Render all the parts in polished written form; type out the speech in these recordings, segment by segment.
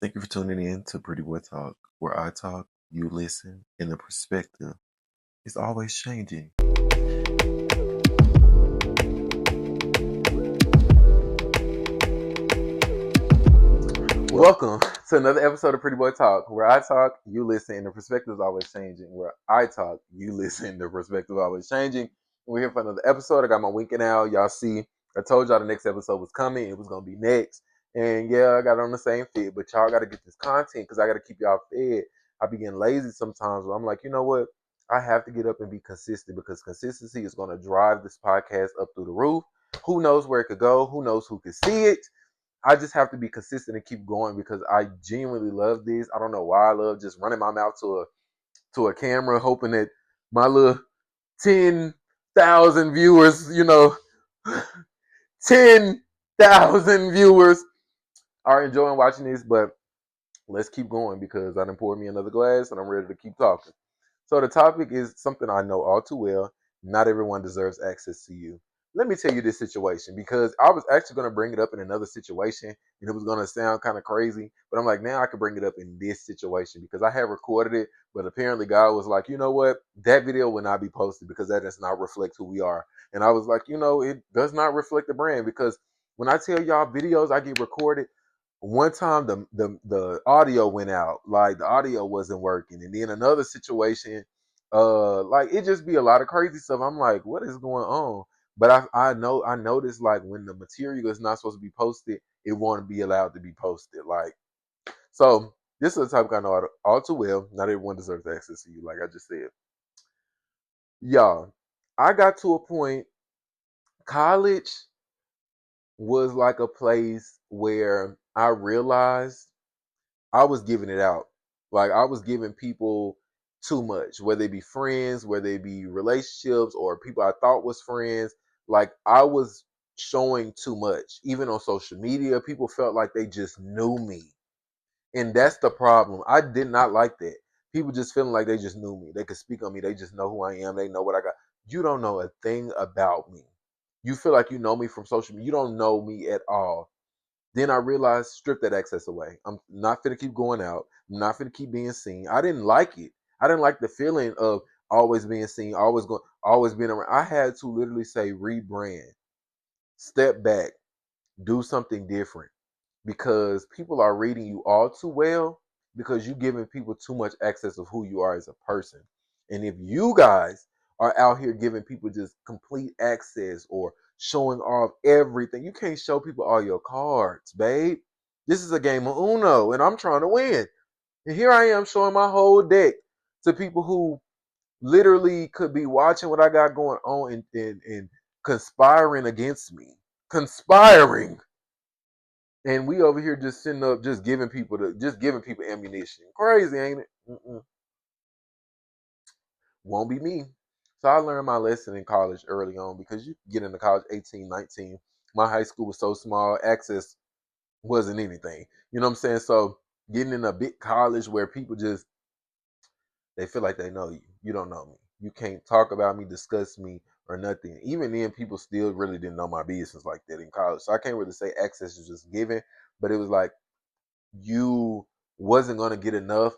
Thank you for tuning in to Prettyboy Talk, where I talk, you listen, and the perspective is always changing. Welcome to another episode of Prettyboy Talk, where I talk, you listen, and the perspective is always changing. Where I talk, you listen, the perspective is always changing. We're here for another episode. I got my winking out. Y'all see, I told y'all the next episode was coming. It was going to be next. And yeah, I got on the same fit, but y'all got to get this content because I got to keep y'all fed. I be getting lazy sometimes where I'm like, you know what? I have to get up and be consistent because consistency is going to drive this podcast up through the roof. Who knows where it could go? Who knows who could see it? I just have to be consistent and keep going because I genuinely love this. I don't know why I love just running my mouth to a camera, hoping that my little 10,000 viewers, 10,000 viewers are enjoying watching this. But let's keep going because I done poured me another glass and I'm ready to keep talking. So the topic is something I know all too well. Not everyone deserves access to you. Let me tell you this situation because I was actually going to bring it up in another situation and it was going to sound kind of crazy. But I'm like, now I can bring it up in this situation because I have recorded it. But apparently God was like, you know what? That video will not be posted because that does not reflect who we are. And I was like, it does not reflect the brand because when I tell y'all videos I get recorded, one time the audio went out, like the audio wasn't working, and then another situation, like it just be a lot of crazy stuff. I'm like, what is going on? But I noticed like when the material is not supposed to be posted, it won't be allowed to be posted. Like so, this is the topic I know all too well. Not everyone deserves access to you, like I just said. Y'all, I got to a point. College was like a place where I realized I was giving it out. Like I was giving people too much, whether they be friends, whether they be relationships, or people I thought was friends. Like I was showing too much. Even on social media, people felt like they just knew me. And that's the problem. I did not like that. People just feeling like they just knew me. They could speak on me. They just know who I am. They know what I got. You don't know a thing about me. You feel like you know me from social media. You don't know me at all. Then I realized, strip that access away. I'm not finna keep going out. I'm not finna keep being seen. I didn't like it. I didn't like the feeling of always being seen, always being around. I had to literally say rebrand, step back, do something different because people are reading you all too well because you're giving people too much access of who you are as a person. And if you guys are out here giving people just complete access or showing off everything, you can't show people all your cards, babe. This is a game of Uno and I'm trying to win. And here I am showing my whole deck to people who literally could be watching what I got going on and conspiring against me. Conspiring. And we over here just sitting up, just giving people ammunition. Crazy, ain't it? Won't be me. So I learned my lesson in college early on because you get into college 18, 19. My high school was so small, access wasn't anything. You know what I'm saying? So getting in a big college where people just they feel like they know you. You don't know me. You can't talk about me, discuss me, or nothing. Even then, people still really didn't know my business like that in college. So I can't really say access is just given, but it was like you wasn't going to get enough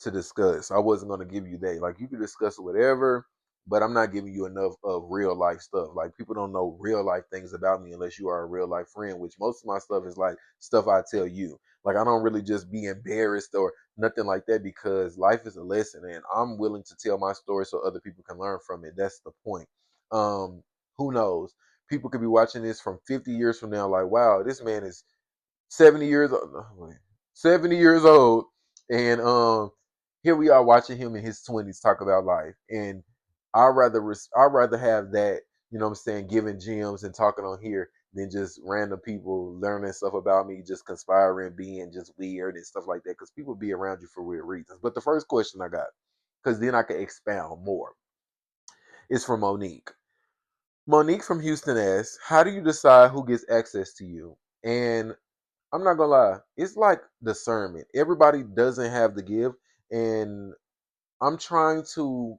to discuss. I wasn't going to give you that. Like you can discuss whatever, but I'm not giving you enough of real life stuff. Like people don't know real life things about me unless you are a real life friend, which most of my stuff is like stuff I tell you. Like I don't really just be embarrassed or nothing like that because life is a lesson and I'm willing to tell my story so other people can learn from it. That's the point. Who knows? People could be watching this from 50 years from now like, wow, this man is 70 years old. 70 years old. And here we are watching him in his 20s talk about life. And I'd rather have that, you know what I'm saying, giving gems and talking on here than just random people learning stuff about me, just conspiring, being just weird and stuff like that. Because people be around you for weird reasons. But the first question I got, because then I can expound more, is from Monique. Monique from Houston asks, how do you decide who gets access to you? And I'm not gonna lie, it's like discernment. Everybody doesn't have the gift, and I'm trying to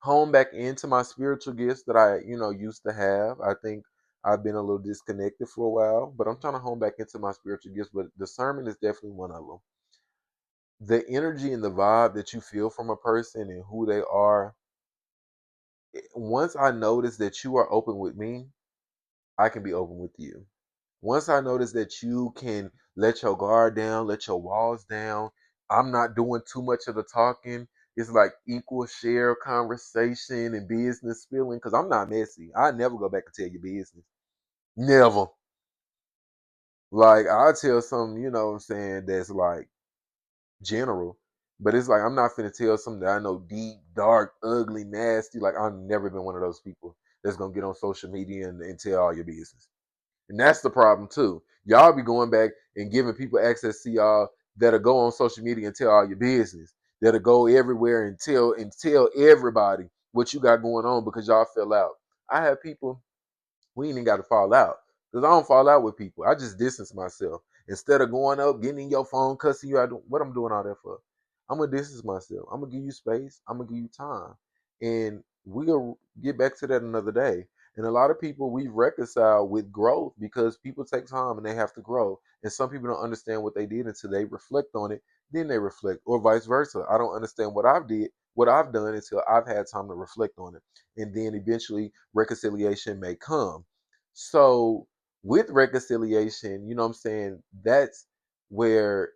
hone back into my spiritual gifts that I, used to have. I think I've been a little disconnected for a while, but I'm trying to hone back into my spiritual gifts. But discernment is definitely one of them. the energy and the vibe that you feel from a person and who they are, once I notice that you are open with me, I can be open with you. Once I notice that you can let your guard down, let your walls down, I'm not doing too much of the talking. It's like equal share conversation and business spilling because I'm not messy. I never go back and tell your business. Never. Like, I'll tell something, you know what I'm saying, that's like general. But it's like I'm not finna tell something that I know deep, dark, ugly, nasty. Like, I've never been one of those people that's gonna get on social media and tell all your business. And that's the problem too. Y'all be going back and giving people access to y'all that'll go on social media and tell all your business. That'll go everywhere and tell everybody what you got going on because y'all fell out. I have people, we ain't even got to fall out. Because I don't fall out with people. I just distance myself. Instead of going up, getting in your phone, cussing you out, what I'm doing all that for? I'm going to distance myself. I'm going to give you space. I'm going to give you time. And we'll get back to that another day. And a lot of people we reconcile with growth because people take time and they have to grow. And some people don't understand what they did until they reflect on it. Then they reflect, or vice versa. I don't understand what I've done until I've had time to reflect on it. And then eventually reconciliation may come. So with reconciliation, you know what I'm saying, that's where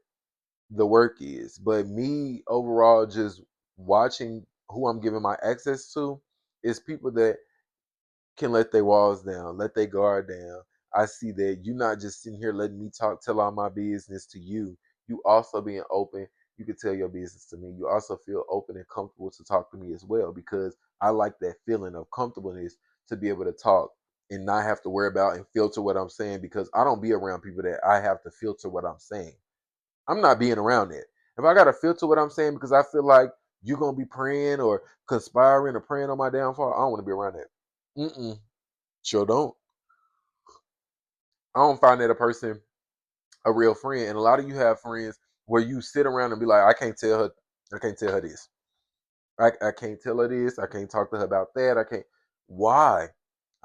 the work is. But me overall just watching who I'm giving my access to is people that can let their walls down, let their guard down. I see that you're not just sitting here letting me tell all my business to you. You also being open. You can tell your business to me. You also feel open and comfortable to talk to me as well because I like that feeling of comfortableness to be able to talk and not have to worry about and filter what I'm saying because I don't be around people that I have to filter what I'm saying. I'm not being around that. If I got to filter what I'm saying because I feel like you're going to be praying or conspiring or praying on my downfall, I don't want to be around that. Mm-mm. Sure don't. I don't find that a person a real friend. And a lot of you have friends where you sit around and be like, I can't tell her this. I can't tell her this. I can't talk to her about that. I can't. Why?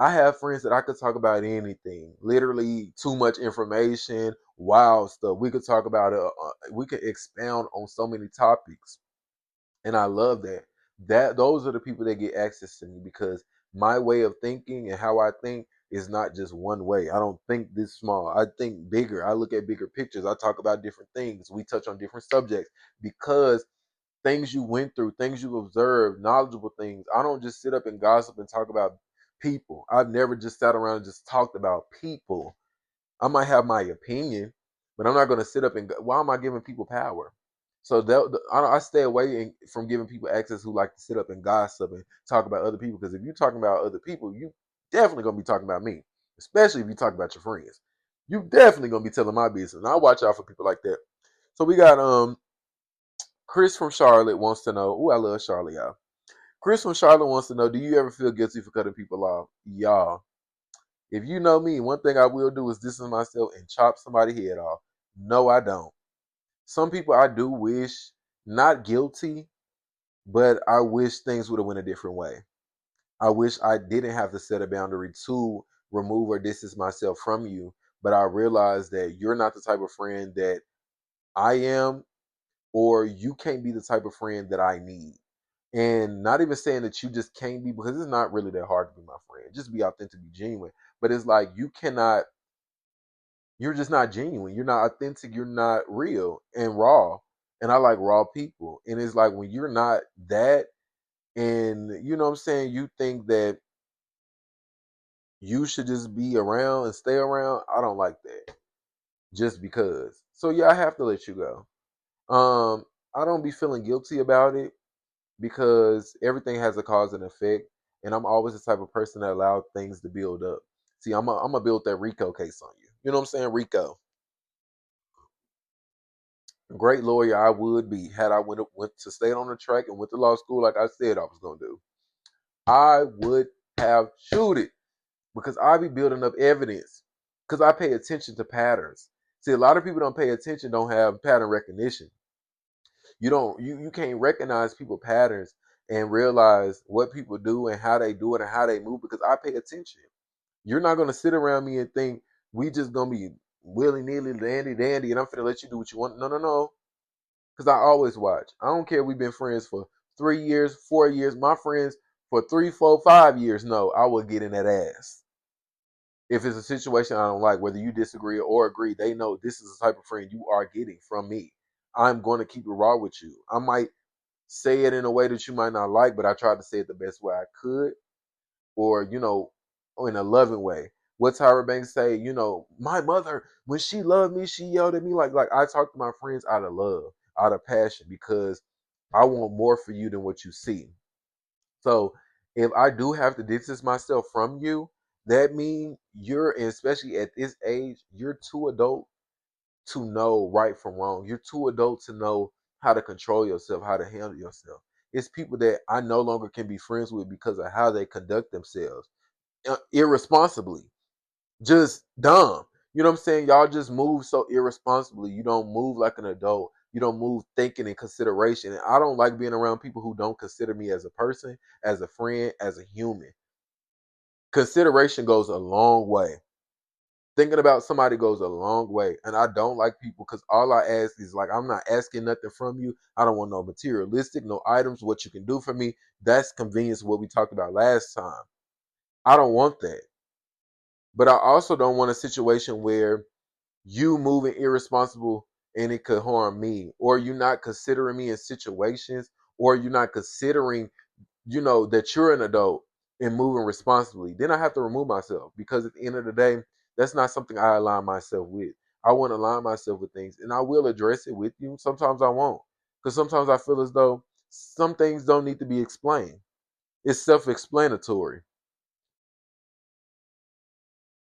I have friends that I could talk about anything. Literally, too much information, wild stuff. We could talk about it. We could expound on so many topics. And I love that. Those are the people that get access to me because my way of thinking and how I think is not just one way. I don't think this small. I think bigger. I look at bigger pictures. I talk about different things. We touch on different subjects because things you went through, things you've observed, knowledgeable things. I don't just sit up and gossip and talk about people. I've never just sat around and just talked about people. I might have my opinion, but I'm not going to sit up and why am I giving people power? So I stay away from giving people access who like to sit up and gossip and talk about other people. Because if you're talking about other people, you definitely gonna be talking about me, especially if you talk about your friends. You definitely gonna be telling my business. And I watch out for people like that. So we got Chris from Charlotte wants to know. Oh, I love Charlotte, y'all. Chris from Charlotte wants to know: do you ever feel guilty for cutting people off, y'all? If you know me, one thing I will do is distance myself and chop somebody's head off. No, I don't. Some people I do wish, not guilty, but I wish things would have went a different way. I wish I didn't have to set a boundary to remove or distance myself from you, but I realized that you're not the type of friend that I am, or you can't be the type of friend that I need. And not even saying that you just can't be, because it's not really that hard to be my friend. Just be authentic, be genuine. But it's like you cannot, you're just not genuine. You're not authentic. You're not real and raw. And I like raw people. And it's like when you're not that, and you know what I'm saying, you think that you should just be around and stay around. I don't like that. Just because. So yeah, I have to let you go. I don't be feeling guilty about it because everything has a cause and effect. And I'm always the type of person that allows things to build up. See, I'm gonna build that Rico case on you. You know what I'm saying? Rico. Great lawyer I would be had I went to stay on the track and went to law school like I said I was gonna do. I would have shoot it because I be building up evidence because I pay attention to patterns. See, a lot of people don't pay attention, don't have pattern recognition. You can't recognize people patterns and realize what people do and how they do it and how they move because I pay attention. You're not gonna sit around me and think we just gonna be willy nilly, dandy dandy, and I'm finna let you do what you want. No, no, no. Because I always watch. I don't care if we've been friends for 3 years, 4 years. My friends for 3, 4, 5 years know I will get in that ass. If it's a situation I don't like, whether you disagree or agree, they know this is the type of friend you are getting from me. I'm going to keep it raw with you. I might say it in a way that you might not like, but I tried to say it the best way I could, or in a loving way. What Tyra Banks say, my mother, when she loved me, she yelled at me like I talk to my friends out of love, out of passion, because I want more for you than what you see. So if I do have to distance myself from you, that means you're, especially at this age, you're too adult to know right from wrong. You're too adult to know how to control yourself, how to handle yourself. It's people that I no longer can be friends with because of how they conduct themselves irresponsibly, just dumb. You know what I'm saying? Y'all just move so irresponsibly. You don't move like an adult. You don't move thinking in consideration. And I don't like being around people who don't consider me as a person, as a friend, as a human. Consideration goes a long way. Thinking about somebody goes a long way. And I don't like people because all I ask is like, I'm not asking nothing from you. I don't want no materialistic, no items, what you can do for me. That's convenience, what we talked about last time. I don't want that. But I also don't want a situation where you moving irresponsible and it could harm me, or you not considering me in situations, or you not considering, that you're an adult and moving responsibly. Then I have to remove myself because at the end of the day, that's not something I align myself with. I want to align myself with things and I will address it with you. Sometimes I won't, because sometimes I feel as though some things don't need to be explained. It's self-explanatory.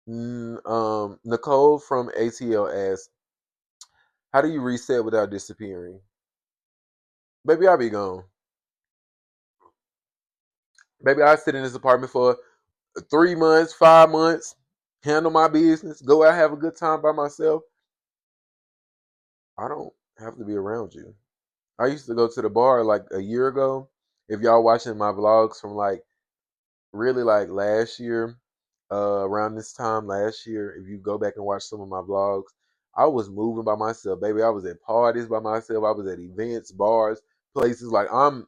Nicole from ATL asks, how do you reset without disappearing? Baby, I'll be gone. Baby, I sit in this apartment for 3 months, 5 months, handle my business, go out, have a good time by myself. I don't have to be around you. I used to go to the bar like a year ago. If y'all watching my vlogs from like really like last year, around this time last year, if you go back and watch some of my vlogs, I was moving by myself, baby. I was at parties by myself. I was at events, bars, places. Like I'm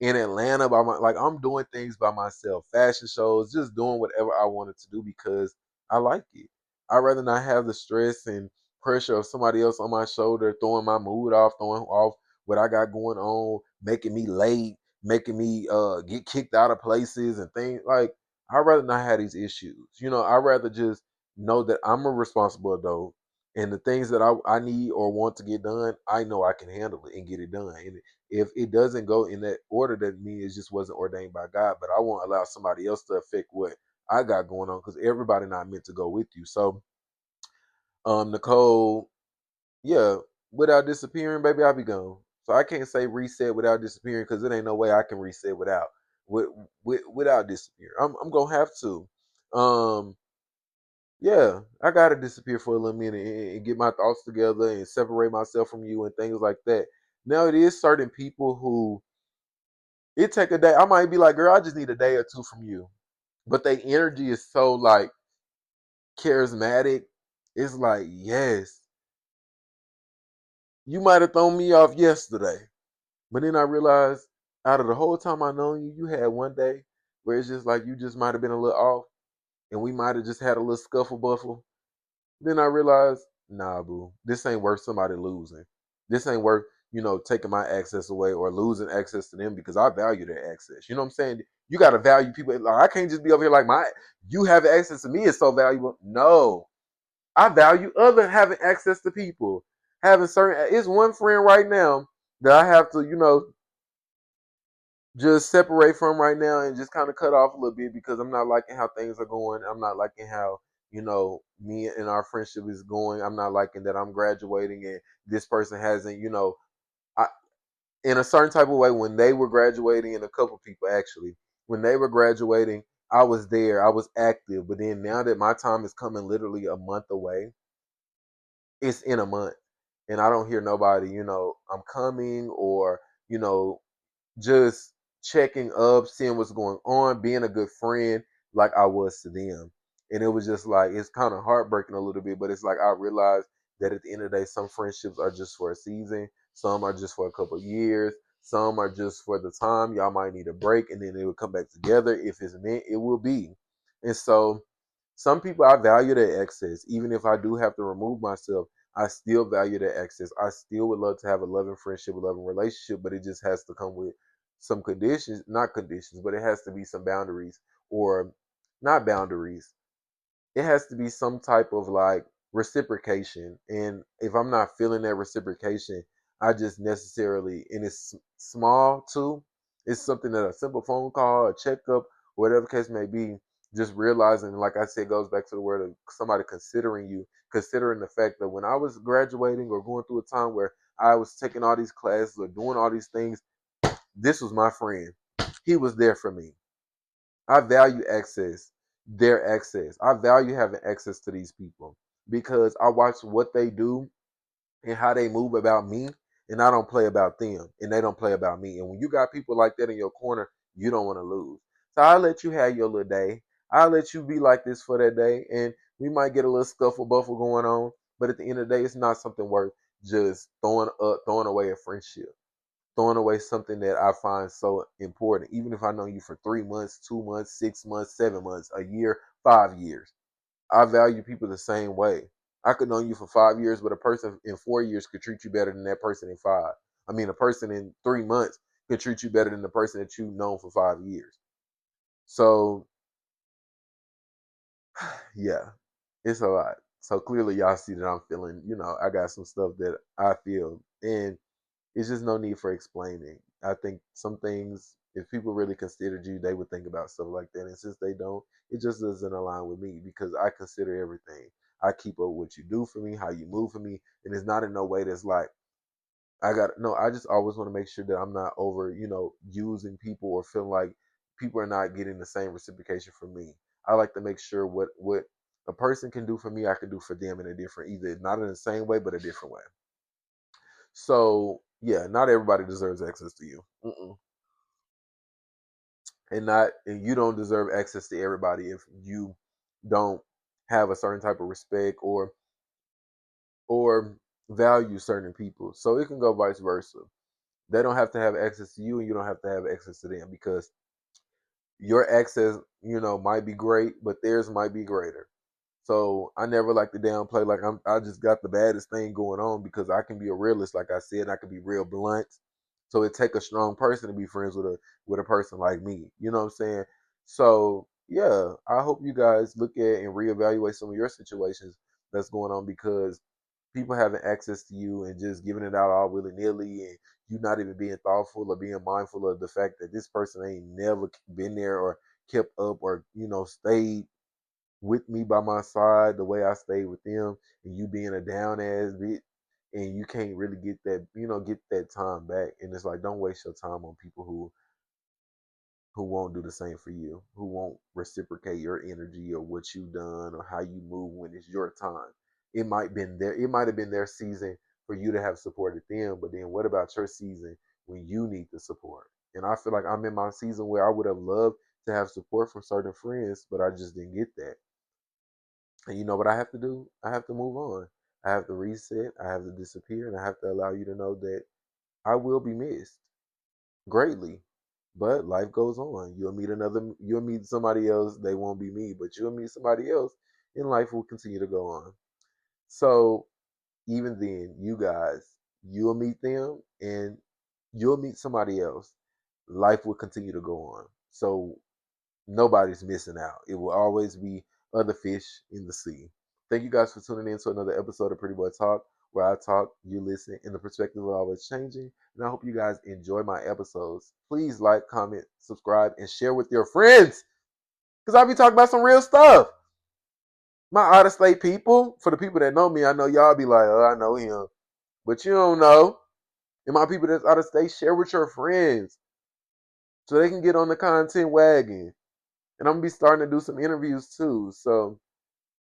in Atlanta by my like I'm doing things by myself, fashion shows, just doing whatever I wanted to do because I like it. I'd rather not have the stress and pressure of somebody else on my shoulder throwing my mood off, throwing off what I got going on, making me late, making me get kicked out of places and things like I'd rather not have these issues. I'd rather just know that I'm a responsible adult and the things that I need or want to get done, I know I can handle it and get it done. And if it doesn't go in that order, that means it just wasn't ordained by God. But I won't allow somebody else to affect what I got going on because everybody not meant to go with you. So, Nicole, yeah, without disappearing, baby, I'll be gone. So I can't say reset without disappearing because it ain't no way I can reset with, without disappearing. I'm gonna have to. Um, yeah, I gotta disappear for a little minute and get my thoughts together and separate myself from you and things like that. Now it is certain people who it take a day. I might be like, girl, I just need a day or two from you. But their energy is so like charismatic. It's like, yes, you might have thrown me off yesterday. But then I realized out of the whole time I known you, you had one day where it's just like you just might have been a little off and we might have just had a little scuffle buffle. Then I realized, nah, boo, this ain't worth somebody losing. This ain't worth, taking my access away or losing access to them because I value their access. You know what I'm saying? You got to value people. Like, I can't just be over here like you have access to me is so valuable. No, I value other having access to people. Having certain, it's one friend right now that I have to, just separate from right now and just kind of cut off a little bit because I'm not liking how things are going. I'm not liking how, me and our friendship is going. I'm not liking that I'm graduating and this person hasn't, I, in a certain type of way when they were graduating, and a couple people actually, when they were graduating, I was there, I was active. But then now that my time is coming literally a month away, it's in a month. And I don't hear nobody, I'm coming or, you know, just checking up, seeing what's going on, being a good friend like I was to them. And it was just like, it's kind of heartbreaking a little bit, but it's like I realized that at the end of the day, some friendships are just for a season. Some are just for a couple of years. Some are just for the time. Y'all might need a break and then it will come back together. If it's meant, it will be. And so some people, I value their excess. Even if I do have to remove myself, I still value their excess. I still would love to have a loving friendship, a loving relationship, but it just has to come with some conditions, not conditions, but it has to be some boundaries, or not boundaries, it has to be some type of like reciprocation. And if I'm not feeling that reciprocation, I just necessarily, and it's small too, it's something that a simple phone call, a checkup, whatever case may be, just realizing, like I said, goes back to the word of somebody considering you, considering the fact that when I was graduating or going through a time where I was taking all these classes or doing all these things, this was my friend. He was there for me. I value access, their access. I value having access to these people because I watch what they do and how they move about me, and I don't play about them, and they don't play about me. And when you got people like that in your corner, you don't want to lose. So I let you have your little day. I let you be like this for that day, and we might get a little scuffle buffle going on, but at the end of the day, it's not something worth just throwing away a friendship, throwing away something that I find so important, even if I know you for 3 months, 2 months, 6 months, 7 months, a year, 5 years. I value people the same way. I could know you for 5 years, but a person in 4 years could treat you better than that person in five. I mean, a person in 3 months could treat you better than the person that you've known for 5 years. So, yeah, it's a lot. So clearly, y'all see that I'm feeling, I got some stuff that I feel. And it's just no need for explaining. I think some things, if people really considered you, they would think about stuff like that. And since they don't, it just doesn't align with me because I consider everything. I keep up what you do for me, how you move for me, and it's not in no way that's like I got no. I just always want to make sure that I'm not over, using people or feeling like people are not getting the same reciprocation from me. I like to make sure what a person can do for me, I can do for them in a different, either not in the same way, but a different way. So yeah, not everybody deserves access to you. Mm-mm. And you don't deserve access to everybody if you don't have a certain type of respect or value certain people. So it can go vice versa. They don't have to have access to you, and you don't have to have access to them because your access, might be great, but theirs might be greater. So I never like to downplay like I just got the baddest thing going on because I can be a realist, like I said, I can be real blunt. So it take a strong person to be friends with a person like me. You know what I'm saying? So yeah, I hope you guys look at and reevaluate some of your situations that's going on because people having access to you and just giving it out all willy nilly and you not even being thoughtful or being mindful of the fact that this person ain't never been there or kept up or stayed with me by my side the way I stayed with them, and you being a down ass bitch, and you can't really get that time back. And it's like, don't waste your time on people who won't do the same for you, who won't reciprocate your energy or what you done or how you move when it's your time. It might have been their season for you to have supported them, but then what about your season when you need the support? And I feel like I'm in my season where I would have loved to have support from certain friends, but I just didn't get that. And you know what I have to do? I have to move on. I have to reset. I have to disappear. And I have to allow you to know that I will be missed greatly. But life goes on. You'll meet somebody else. They won't be me, but you'll meet somebody else and life will continue to go on. So even then, you guys, you'll meet them and you'll meet somebody else. Life will continue to go on. So nobody's missing out. It will always be other fish in the sea. Thank you guys for tuning in to another episode of Pretty Boy Talk, where I talk, you listen, and the perspective is always changing. And I hope you guys enjoy my episodes. Please like, comment, subscribe, and share with your friends. Because I'll be talking about some real stuff. My out of state people, for the people that know me, I know y'all be like, oh, I know him. But you don't know. And my people that's out of state, share with your friends so they can get on the content wagon. And I'm going to be starting to do some interviews too. So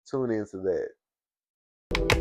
tune into that.